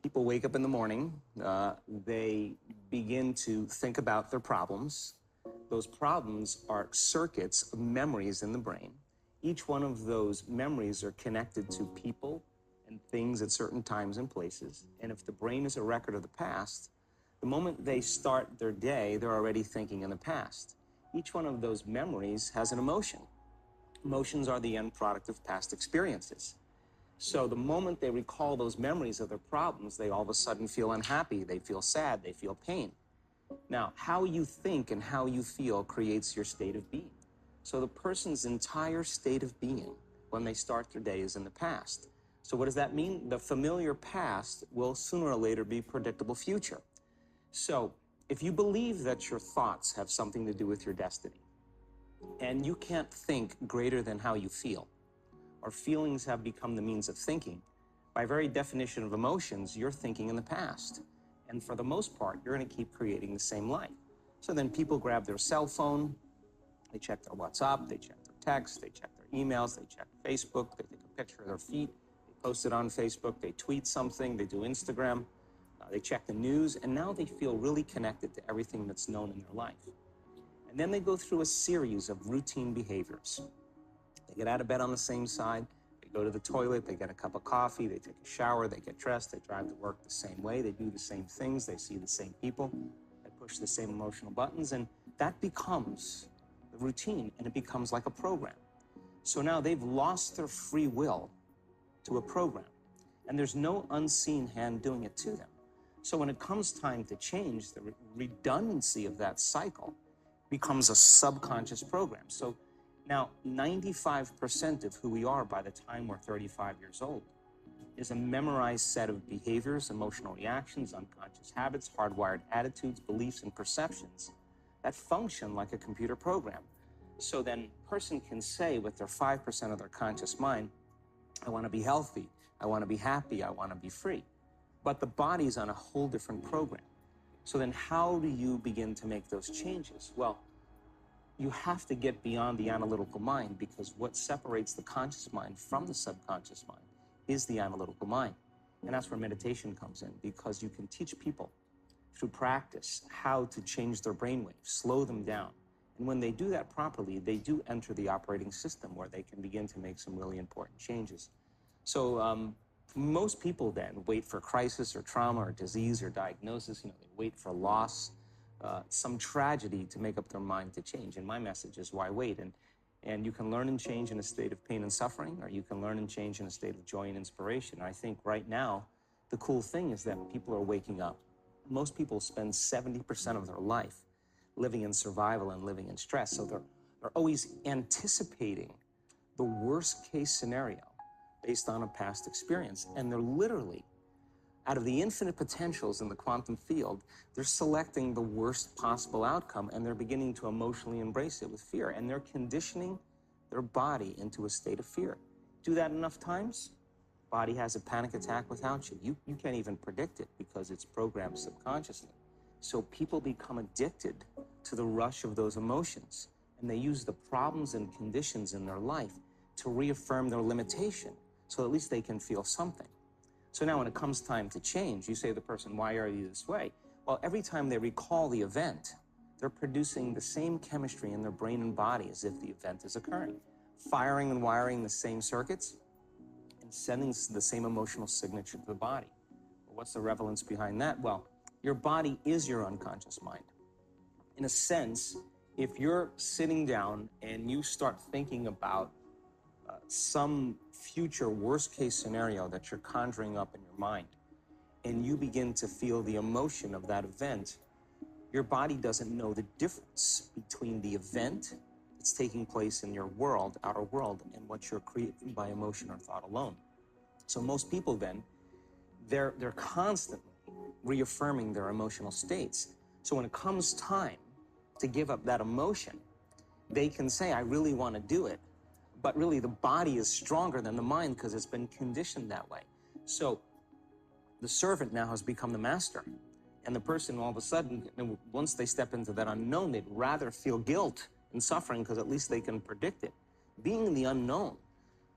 People wake up in the morning, they begin to think about their problems. Those problems are circuits of memories in the brain. Each one of those memories are connected to people and things at certain times and places. And if the brain is a record of the past, the moment they start their day, they're already thinking in the past. Each one of those memories has an emotion. Emotions are the end product of past experiences. So the moment they recall those memories of their problems, they all of a sudden feel unhappy, they feel sad, they feel pain. Now, how you think and how you feel creates your state of being. So the person's entire state of being when they start their day is in the past. So what does that mean? The familiar past will sooner or later be predictable future. So if you believe that your thoughts have something to do with your destiny, and you can't think greater than how you feel, or feelings have become the means of thinking, by very definition of emotions, you're thinking in the past. And for the most part, you're going to keep creating the same life. So then people grab their cell phone, they check their WhatsApp, they check their text, they check their emails, they check Facebook, they take a picture of their feet, they post it on Facebook, they tweet something, they do Instagram, they check the news, and now they feel really connected to everything that's known in their life. And then they go through a series of routine behaviors. They get out of bed on the same side, they go to the toilet, they get a cup of coffee, they take a shower, they get dressed, they drive to work the same way, they do the same things, they see the same people, they push the same emotional buttons, and that becomes the routine, and it becomes like a program. So now they've lost their free will to a program, and there's no unseen hand doing it to them. So when it comes time to change, the redundancy of that cycle becomes a subconscious program. So now 95% of who we are by the time we're 35 years old is a memorized set of behaviors, emotional reactions, unconscious habits, hardwired attitudes, beliefs, and perceptions that function like a computer program. So then a person can say with their 5% of their conscious mind, I want to be healthy, I want to be happy, I want to be free. But the body's on a whole different program. So then how do you begin to make those changes? Well, you have to get beyond the analytical mind, because what separates the conscious mind from the subconscious mind is the analytical mind. And that's where meditation comes in, because you can teach people through practice how to change their brainwaves, slow them down. And when they do that properly, they do enter the operating system where they can begin to make some really important changes. So most people then wait for crisis or trauma or disease or diagnosis. They wait for loss, some tragedy to make up their mind to change. And my message is, why wait? And you can learn and change in a state of pain and suffering, or you can learn and change in a state of joy and inspiration. I think right now, the cool thing is that people are waking up. Most people spend 70% of their life living in survival and living in stress. So they're always anticipating the worst case scenario based on a past experience. And they're literally, out of the infinite potentials in the quantum field, they're selecting the worst possible outcome, and they're beginning to emotionally embrace it with fear. And they're conditioning their body into a state of fear. Do that enough times, body has a panic attack without you. You can't even predict it because it's programmed subconsciously. So people become addicted to the rush of those emotions, and they use the problems and conditions in their life to reaffirm their limitation, so at least they can feel something. So now when it comes time to change, you say to the person, why are you this way? Well, every time they recall the event, they're producing the same chemistry in their brain and body as if the event is occurring, firing and wiring the same circuits and sending the same emotional signature to the body. Well, what's the relevance behind that? Well, your body is your unconscious mind. In a sense, if you're sitting down and you start thinking about some future worst-case scenario that you're conjuring up in your mind, and you begin to feel the emotion of that event, your body doesn't know the difference between the event that's taking place in your world, outer world, and what you're creating by emotion or thought alone. So most people then, they're constantly reaffirming their emotional states. So when it comes time to give up that emotion, they can say, I really want to do it, but really the body is stronger than the mind because it's been conditioned that way. So the servant now has become the master, and the person all of a sudden, once they step into that unknown, they'd rather feel guilt and suffering because at least they can predict it. Being in the unknown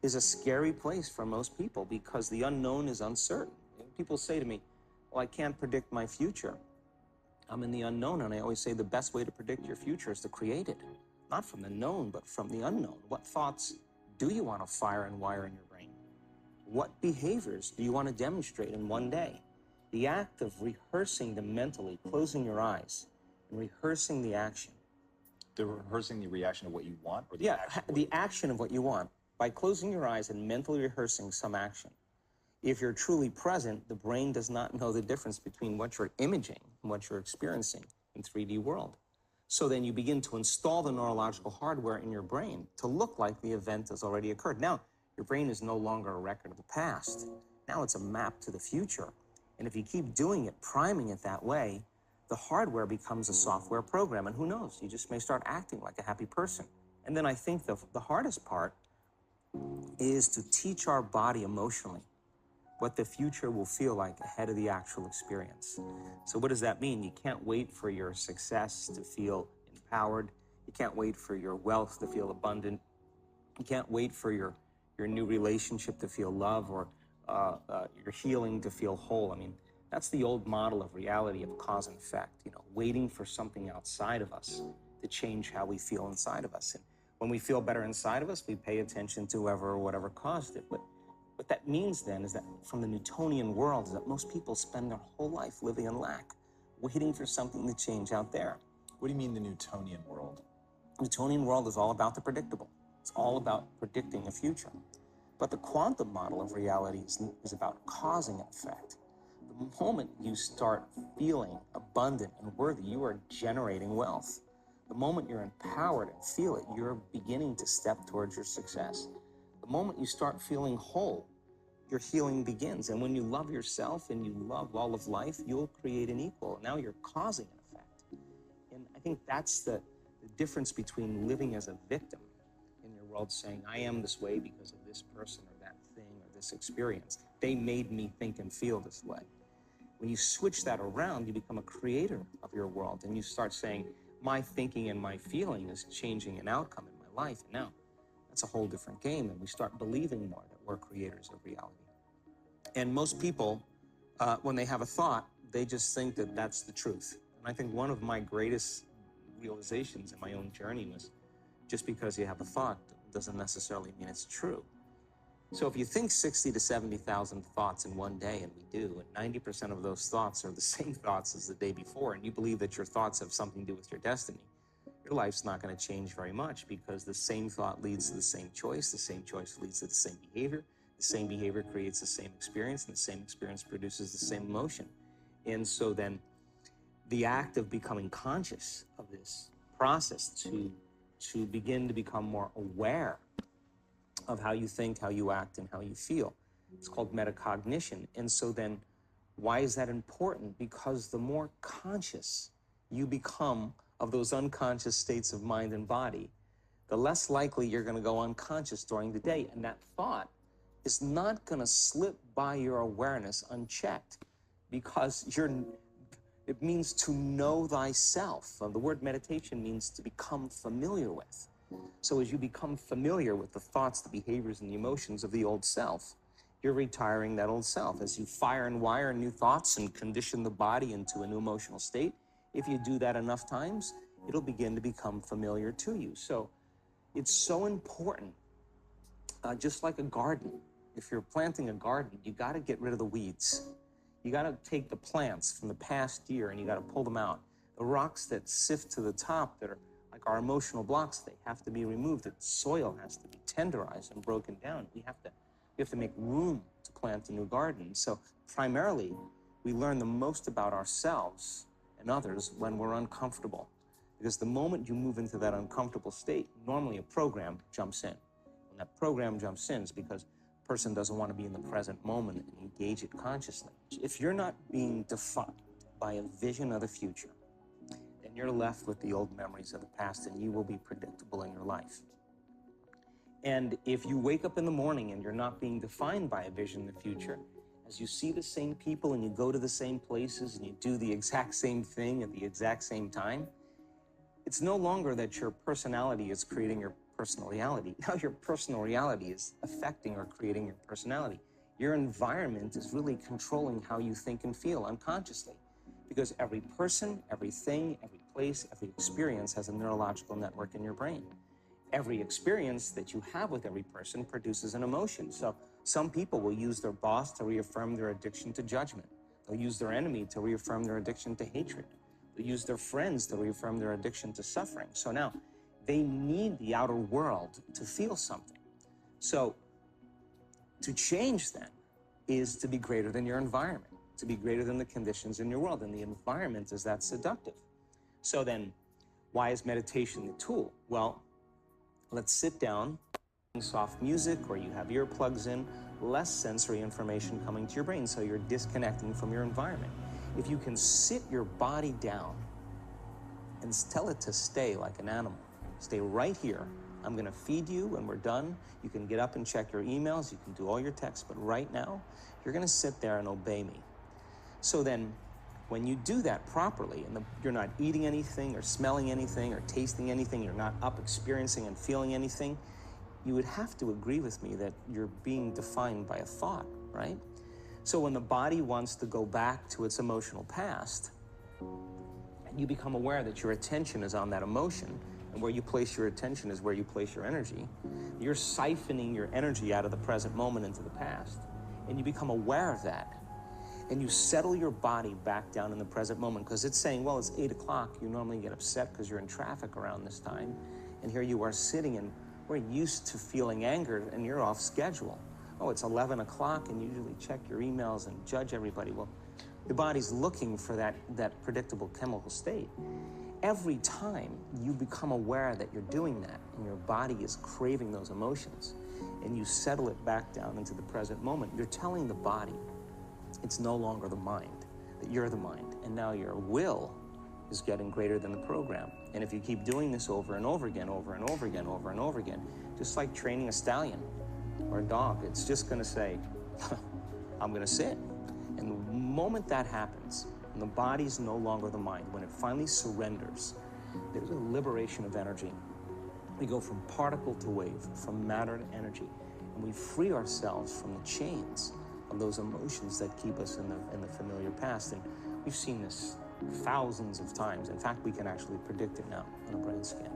is a scary place for most people because the unknown is uncertain. People say to me, Well, I can't predict my future. I'm in the unknown, and I always say the best way to predict your future is to create it. Not from the known, but from the unknown. What thoughts do you want to fire and wire in your brain? What behaviors do you want to demonstrate in one day? The act of rehearsing them mentally, closing your eyes, and rehearsing the action. The rehearsing the reaction of what you want, or the action of what you want. By closing your eyes and mentally rehearsing some action. If you're truly present, the brain does not know the difference between what you're imaging and what you're experiencing in 3D world. So then you begin to install the neurological hardware in your brain to look like the event has already occurred. Now, your brain is no longer a record of the past. Now it's a map to the future. And if you keep doing it, priming it that way, the hardware becomes a software program. And who knows, you just may start acting like a happy person. And then I think the hardest part is to teach our body emotionally what the future will feel like ahead of the actual experience. So what does that mean? You can't wait for your success to feel empowered. You can't wait for your wealth to feel abundant. You can't wait for your new relationship to feel love, or your healing to feel whole. I mean, that's the old model of reality, of cause and effect, waiting for something outside of us to change how we feel inside of us. And when we feel better inside of us, we pay attention to whoever or whatever caused it. But what that means then is that from the Newtonian world is that most people spend their whole life living in lack, waiting for something to change out there. What do you mean the Newtonian world? The Newtonian world is all about the predictable. It's all about predicting the future. But the quantum model of reality is about causing an effect. The moment you start feeling abundant and worthy, you are generating wealth. The moment you're empowered and feel it, you're beginning to step towards your success. The moment you start feeling whole, your healing begins. And when you love yourself and you love all of life, you'll create an equal. Now you're causing an effect. And I think that's the difference between living as a victim in your world, saying, I am this way because of this person or that thing or this experience. They made me think and feel this way. When you switch that around, you become a creator of your world, and you start saying, my thinking and my feeling is changing an outcome in my life. And now that's a whole different game, and we start believing more that we're creators of reality. And most people, when they have a thought, they just think that that's the truth. And I think one of my greatest realizations in my own journey was, just because you have a thought doesn't necessarily mean it's true. So if you think 60 to 70,000 thoughts in one day, and we do, and 90% of those thoughts are the same thoughts as the day before, and you believe that your thoughts have something to do with your destiny, your life's not going to change very much, because the same thought leads to the same choice leads to the same behavior creates the same experience, and the same experience produces the same emotion. And so then the act of becoming conscious of this process to begin to become more aware of how you think, how you act, and how you feel. It's called metacognition. And so then, why is that important? Because the more conscious you become of those unconscious states of mind and body, the less likely you're going to go unconscious during the day. And that thought is not going to slip by your awareness unchecked, because it means to know thyself. The word meditation means to become familiar with. So as you become familiar with the thoughts, the behaviors, and the emotions of the old self, you're retiring that old self. As you fire and wire new thoughts and condition the body into a new emotional state, if you do that enough times, it'll begin to become familiar to you. So it's so important, just like a garden. If you're planting a garden, you got to get rid of the weeds. You got to take the plants from the past year and you got to pull them out. The rocks that sift to the top that are like our emotional blocks, they have to be removed. The soil has to be tenderized and broken down. We have to make room to plant a new garden. So primarily, we learn the most about ourselves and others when we're uncomfortable. Because the moment you move into that uncomfortable state, normally a program jumps in. When that program jumps in, it's because the person doesn't want to be in the present moment and engage it consciously. If you're not being defined by a vision of the future, then you're left with the old memories of the past, and you will be predictable in your life. And if you wake up in the morning and you're not being defined by a vision in the future, as you see the same people and you go to the same places and you do the exact same thing at the exact same time, it's no longer that your personality is creating your personal reality. Now your personal reality is affecting or creating your personality. Your environment is really controlling how you think and feel unconsciously, because every person, everything, every place, every experience has a neurological network in your brain. Every experience that you have with every person produces an emotion. So some people will use their boss to reaffirm their addiction to judgment. They'll use their enemy to reaffirm their addiction to hatred. They'll use their friends to reaffirm their addiction to suffering. So now they need the outer world to feel something. So to change then is to be greater than your environment, to be greater than the conditions in your world. And the environment is that seductive. So then why is meditation the tool? Well, let's sit down, soft music, or you have earplugs in, less sensory information coming to your brain, so you're disconnecting from your environment. If you can sit your body down and tell it to stay like an animal, stay right here. I'm gonna feed you when we're done. You can get up and check your emails, you can do all your texts, but right now, you're gonna sit there and obey me. So then, when you do that properly, and you're not eating anything or smelling anything or tasting anything, you're not up experiencing and feeling anything, you would have to agree with me that you're being defined by a thought, right? So when the body wants to go back to its emotional past, and you become aware that your attention is on that emotion, and where you place your attention is where you place your energy, you're siphoning your energy out of the present moment into the past, and you become aware of that. And you settle your body back down in the present moment, because it's saying, well, it's 8 o'clock. You normally get upset because you're in traffic around this time. And here you are sitting, and we're used to feeling anger, and you're off schedule. Oh, it's 11 o'clock, and you usually check your emails and judge everybody. Well, your body's looking for that predictable chemical state. Every time you become aware that you're doing that, and your body is craving those emotions, and you settle it back down into the present moment, you're telling the body, it's no longer the mind, that you're the mind. And now your will is getting greater than the program. And if you keep doing this over and over again, over and over again, over and over again, just like training a stallion or a dog, it's just gonna say, I'm gonna sit. And the moment that happens, and the body's no longer the mind, when it finally surrenders, there's a liberation of energy. We go from particle to wave, from matter to energy, and we free ourselves from the chains of those emotions that keep us in the familiar past. And we've seen this thousands of times. In fact, we can actually predict it now on a brain scan.